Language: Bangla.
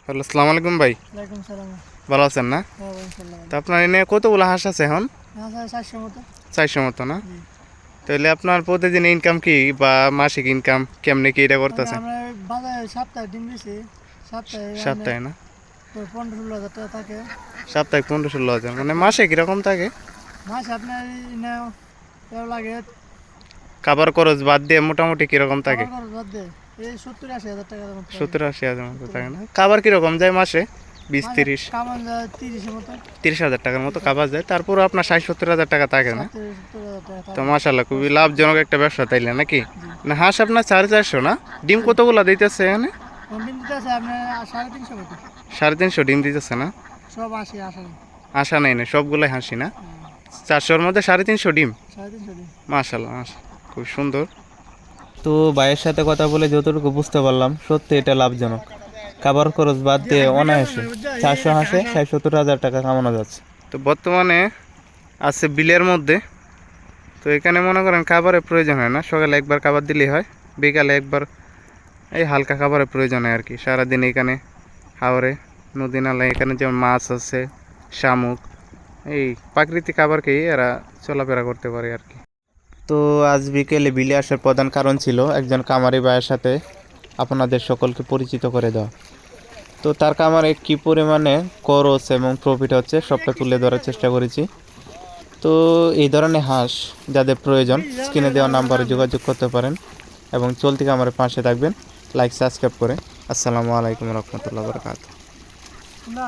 হ্যালো, আসসালামু আলাইকুম ভাই। ওয়ালাইকুম সালাম। ভালো আছেন না? হ্যাঁ ভাই, ইনশাল্লাহ তো ভালো। আপনার এনে কতগুলো হাঁস আছে এখন? হ্যাঁ স্যার, 400 মতো। 400 মতো না? জি। তাহলে আপনার প্রতিদিন ইনকাম কি বা মাসিক ইনকাম কেমনে কি এটা মানে করতেছেন? আমরা বাজারে সপ্তাহে ডিম দিছি, সপ্তাহে আপনার সপ্তাহে না? 15-16 হাজার টাকা থাকে। সপ্তাহে 15-16 হাজার, মানে মাসে কিরকম থাকে? মাসে আপনার নেও তেও লাগে, খাবার খরচ বাদ দিয়ে মোটামুটি কিরকম থাকে? খাবার খরচ বাদ দিয়ে এই 70-80 হাজার টাকার মতো থাকে। 70-80 হাজার মতো থাকে না? খাবার কিরকম যায় মাসে? মাসে 20-30? কামান যায় 30-এর মতো। 30 হাজার টাকার মতো খাবার যায়, তারপর আপনার 60-70 হাজার টাকা থাকে না? 70-70 হাজার টাকা তো থাকে। মাশাল্লাহ, খুবই লাভজনক একটা ব্যবসা তাইলে নাকি? জি না, হাঁস আপনার 450 না? ডিম জি। কতগুলো দিতেছে এখানে? ডিম দিতে আছে আপনার 350 মতো। 350 ডিম দিতেছে না? সব আসে নেই। আশা নেই না, সবগুলাই হাসি না? 400-র মধ্যে 350 ডিম? 350 ডিম। মাশাল্লাহ, মাশাল্লাহ, খুব সুন্দর। তো ভাইয়ের সাথে কথা বলে যতটুকু বুঝতে পারলাম, সত্যি এটা লাভজনক। খাবার খরচ বাদ দিয়ে অনায়াসে 400 হাঁসে 60-70 হাজার টাকা কামানো যাচ্ছে। তো বর্তমানে আছে বিলের মধ্যে। তো এখানে মনে করেন খাবারের প্রয়োজন হয় না, সকালে একবার খাবার দিলেই হয়, বিকালে একবার এই হালকা খাবারের প্রয়োজন হয় আর কি। সারাদিন এখানে হাওরে নদী নালা, এখানে যেমন মাছ আছে, শামুক, এই প্রাকৃতিক খাবার খেয়ে এরা চলাফেরা করতে পারে আর কি। তো আজ বিকেলে বিলে আসার প্রধান কারণ ছিল একজন কামারি ভাইয়ের সাথে আপনাদের সকলকে পরিচিত করে দেওয়া। তো তার কামারে কী পরিমাণে খরচ এবং প্রফিট হচ্ছে সবটা তুলে ধরার চেষ্টা করেছি। তো এই ধরনের হাঁস যাদের প্রয়োজন, স্ক্রিনে দেওয়া নাম্বারে যোগাযোগ করতে পারেন এবং চলতি কামারের পাশে থাকবেন, লাইক সাবস্ক্রাইব করে। আসসালামু আলাইকুম রহমতুল্লাহ বরকাত। না